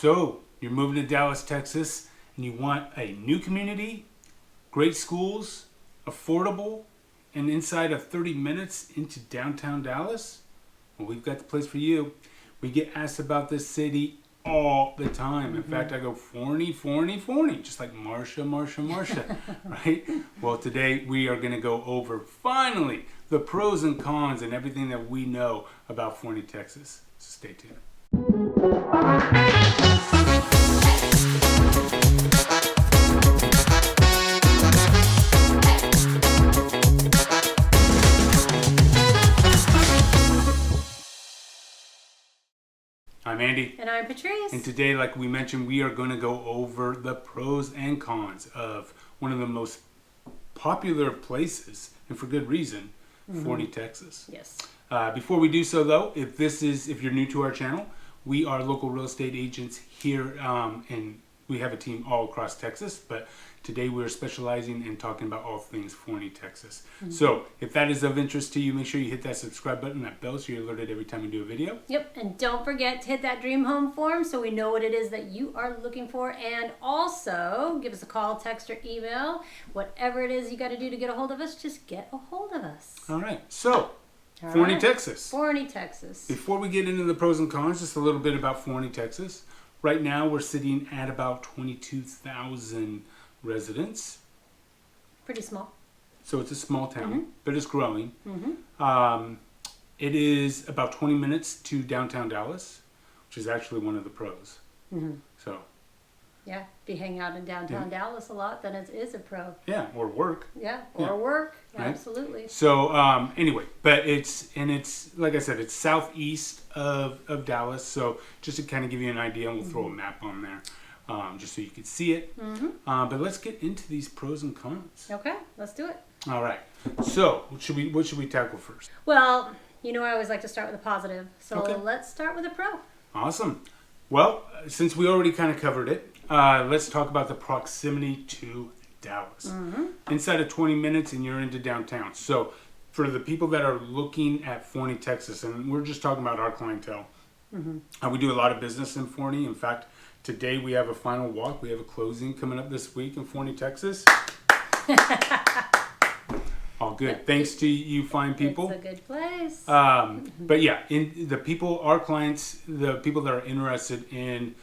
So, you're moving to Dallas, Texas, and you want a new community, great schools, affordable, and inside of 30 minutes into downtown Dallas? Well, we've got the place for you. We get asked about this city all the time. In fact, I go, Forney, just like Marsha, right? Well, today we are going to go over, finally, the pros and cons and everything that we know about Forney, Texas. So stay tuned. I'm Andy. And I'm Patrice. And today, like we mentioned, we are going to go over the pros and cons of one of the most popular places, and for good reason, Forney, Texas. Yes. Before we do so, though, if you're new to our channel, we are local real estate agents here, and we have a team all across Texas, but today we're specializing in talking about all things Forney, Texas. So if that is of interest to you, make sure you hit that subscribe button, that bell, so you're alerted every time we do a video. Yep, and don't forget to hit that dream home form so we know what it is that you are looking for, and also give us a call, text, or email. Whatever it is you got to do to get a hold of us, just get a hold of us. All right, so Forney, Texas. Forney, Texas. Before we get into the pros and cons, just a little bit about Forney, Texas. Right now, we're sitting at about 22,000 residents. Pretty small. So it's a small town, but it's growing. Mm-hmm. It is about 20 minutes to downtown Dallas, which is actually one of the pros. Mm-hmm. So. Yeah, if you hang out in downtown Dallas a lot, then it is a pro. Yeah, or work. Yeah, or work. Right? Absolutely. So anyway, but it's like I said, it's southeast of Dallas. So just to kind of give you an idea, we'll throw a map on there, just so you can see it. But let's get into these pros and cons. Okay, let's do it. All right. So what should we tackle first? Well, I always like to start with a positive. So let's start with a pro. Awesome. Well, since we already kind of covered it, let's talk about the proximity to Dallas. Inside of 20 minutes and you're into downtown. So for the people that are looking at Forney, Texas, and we're just talking about our clientele, we do a lot of business in Forney. In fact, today we have a final walk. We have a closing coming up this week in Forney, Texas. All good. Thanks to you fine people. It's a good place. But yeah, our clients, the people that are interested in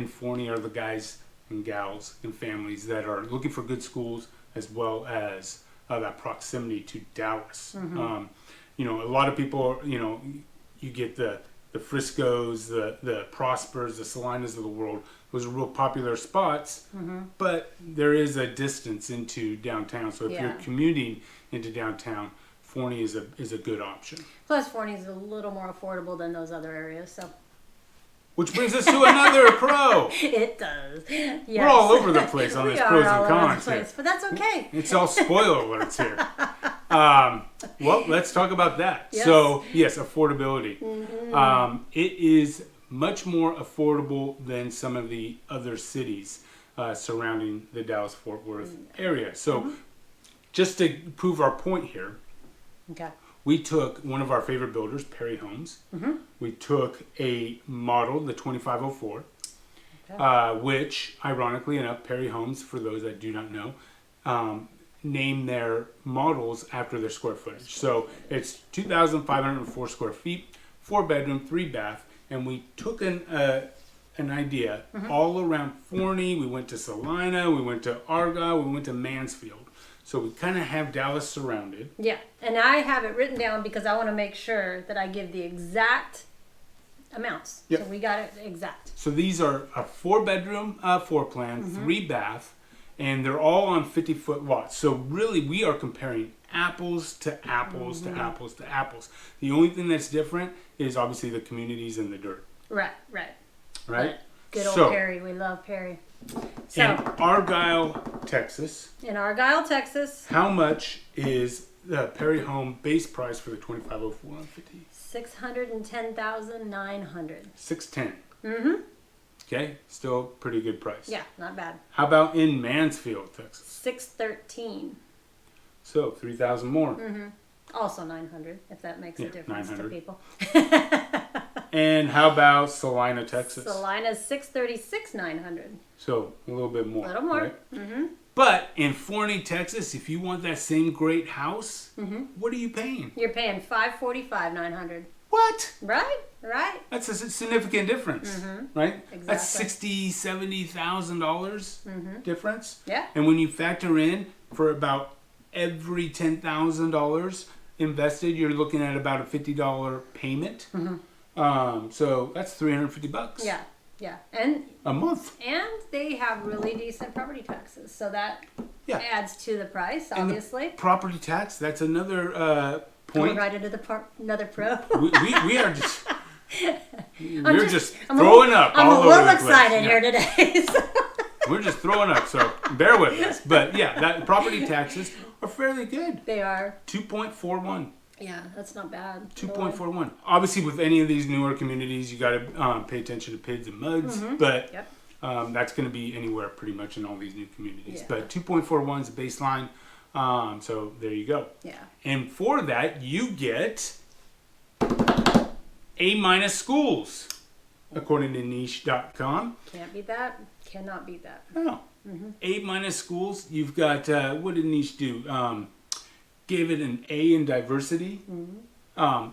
Forney are the guys and gals and families that are looking for good schools, as well as that proximity to Dallas. A lot of people, you get the Friscos, the Prospers, the Salinas of the world. Those are real popular spots, but there is a distance into downtown. So if you're commuting into downtown, Forney is a good option. Plus, Forney is a little more affordable than those other areas. So, which brings us to another pro. It does. Yes. We're all over the place on this pros and cons here. But that's okay. It's all spoiler alerts here. Well, let's talk about that. Yes. So, yes, affordability. It is much more affordable than some of the other cities surrounding the Dallas-Fort Worth area. So, just to prove our point here, we took one of our favorite builders, Perry Homes. We took a model, the 2504, which, ironically enough, Perry Homes, for those that do not know, name their models after their square footage. So it's 2,504 square feet, 4-bedroom, 3-bath, and we took an idea all around Forney. We went to Salina, we went to Argyle, we went to Mansfield. So we kind of have Dallas surrounded. Yeah, and I have it written down because I want to make sure that I give the exact amounts. Yep. So we got it exact. So these are a 4-bedroom floor plan, 3-bath, and they're all on 50-foot lots. So really, we are comparing apples to apples to apples to apples. The only thing that's different is obviously the communities and the dirt. Right. Right? Good old Perry. We love Perry. So, in Argyle, Texas. How much is the Perry home base price for the 2504 on 50? $610,900. 610. Okay, still pretty good price. Yeah, not bad. How about in Mansfield, Texas? $613. So 3,000 more. Also 900, if that makes a difference 900. To people. And how about Salina, Texas? Salina's 636,900. So a little bit more. A little more. Right? Mm-hmm. But in Forney, Texas, if you want that same great house, what are you paying? You're paying 545,900. What? Right. That's a significant difference, right? Exactly. That's $60,000-$70,000 difference. Yeah. And when you factor in for about every $10,000 invested, you're looking at about a $50 payment. So that's $350. Yeah. And a month. And they have really decent property taxes, so that adds to the price, obviously. And the property tax, that's another point. Going right into another pro. we are just... We're just throwing up. I'm all a little over the excited place. here today. So. We're just throwing up, so bear with us. But yeah, that property taxes are fairly good. They are 2.41. Yeah, that's not bad. 2.41. Obviously, with any of these newer communities, you got to pay attention to PIDs and MUDs, but that's going to be anywhere pretty much in all these new communities. Yeah. But 2.41 is the baseline. So there you go. Yeah. And for that, you get A- schools, according to niche.com. Can't beat that. Cannot beat that. No. A- schools. You've got, what did Niche do? Gave it an A in diversity. Do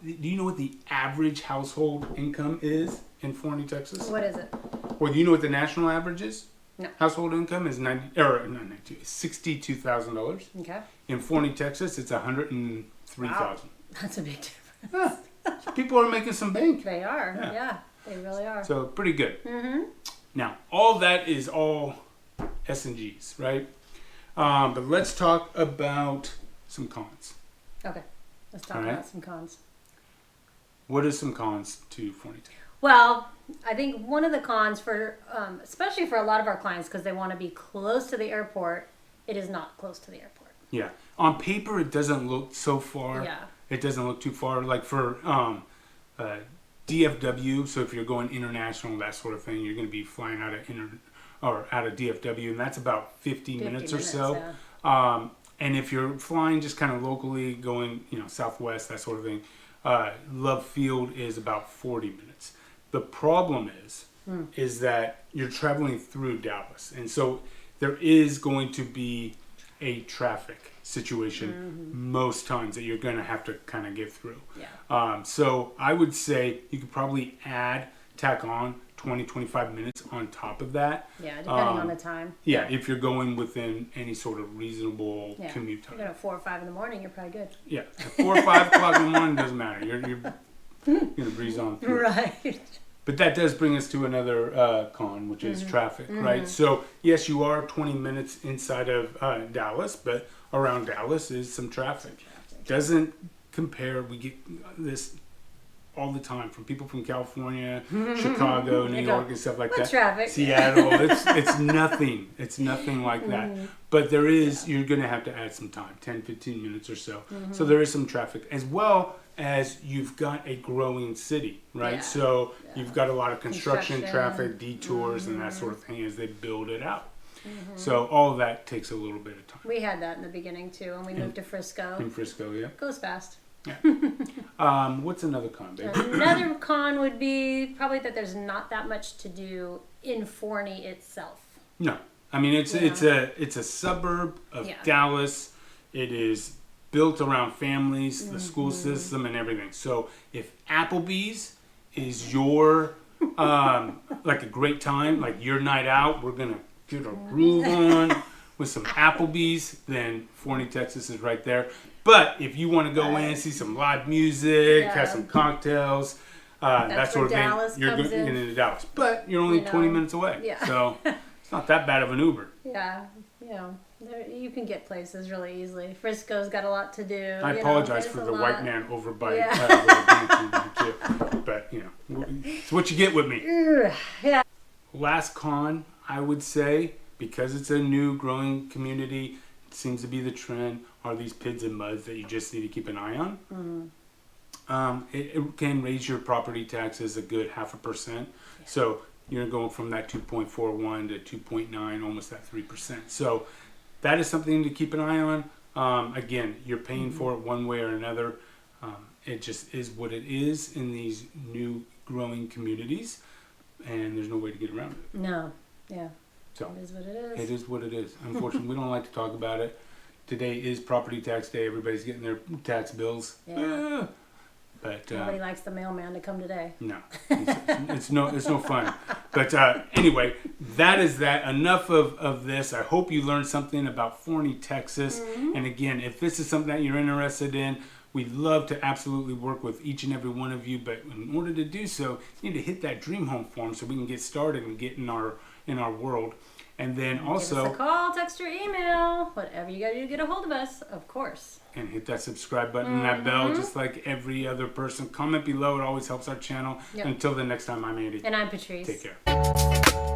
you know what the average household income is in Forney, Texas? What is it? Well, do you know what the national average is? No. Household income is $62,000. Okay. In Forney, Texas, it's $103,000. Wow. That's a big difference. Yeah. So people are making some bank. They are. Yeah, they really are. So pretty good. Now, all that is all S&Gs, right? But let's talk about some cons. Okay. Let's talk about some cons. What are some cons to Forney? Well, I think one of the cons for, especially for a lot of our clients, because they want to be close to the airport, it is not close to the airport. Yeah. On paper, it doesn't look so far. Yeah. It doesn't look too far. Like for DFW, so if you're going international, that sort of thing, you're going to be flying out of out of DFW, and that's about 50 minutes or so. Yeah. And if you're flying just kind of locally, going Southwest, that sort of thing, Love Field is about 40 minutes. The problem is that you're traveling through Dallas, and so there is going to be a traffic situation most times that you're going to have to kind of get through. Yeah. So I would say you could probably tack on 20-25 minutes on top of that. Yeah, depending on the time. Yeah, if you're going within any sort of reasonable commute time. If you're at 4 or 5 in the morning, you're probably good. Yeah, at 4 or 5 o'clock in the morning doesn't matter. You're going to breeze on through. Right. But that does bring us to another con, which is traffic, right? So, yes, you are 20 minutes inside of Dallas, but around Dallas is some traffic. Doesn't compare. We get this all the time from people from California, Chicago, New York, and stuff like that. Traffic. Seattle. It's nothing. It's nothing like that. But there is, you're going to have to add some time, 10, 15 minutes or so. So there is some traffic, as well as you've got a growing city, right? Yeah. So you've got a lot of construction traffic, detours, and that sort of thing as they build it out. So all of that takes a little bit of time. We had that in the beginning too when we moved to Frisco. In Frisco, yeah. Goes fast. Yeah. What's another con, babe? Another con would be probably that there's not that much to do in Forney itself. No, I mean it's a suburb of Dallas. It is built around families, the school system, and everything. So if Applebee's is your like a great time, like your night out, we're gonna get a groove on with some Applebee's, then Forney, Texas is right there. But if you want to go in, see some live music, have some cocktails, that sort of thing, you're getting into Dallas. But you're only 20 minutes away, so it's not that bad of an Uber. Yeah, you can get places really easily. Frisco's got a lot to do. I apologize for the white man overbite. But it's what you get with me. Yeah. Last con, I would say, because it's a new growing community, it seems to be the trend, are these PIDs and MUDs that you just need to keep an eye on. It can raise your property taxes a good 0.5%. Yeah. So you're going from that 2.41 to 2.9, almost that 3%. So that is something to keep an eye on. Again, you're paying for it one way or another. It just is what it is in these new growing communities, and there's no way to get around it. No. Yeah. So It is what it is. it is what it is. Unfortunately, we don't like to talk about it. Today is property tax day. Everybody's getting their tax bills. Yeah. But Nobody likes the mailman to come today. no, it's no fun. But anyway, that is that. Enough of this. I hope you learned something about Forney, Texas. And again, if this is something that you're interested in, we'd love to absolutely work with each and every one of you. But in order to do so, you need to hit that dream home form so we can get started and get in our world. And then also give us a call, text, or email. Whatever you got to do to get a hold of us, of course. And hit that subscribe button and that bell, just like every other person. Comment below. It always helps our channel. Yep. Until the next time, I'm Andy. And I'm Patrice. Take care.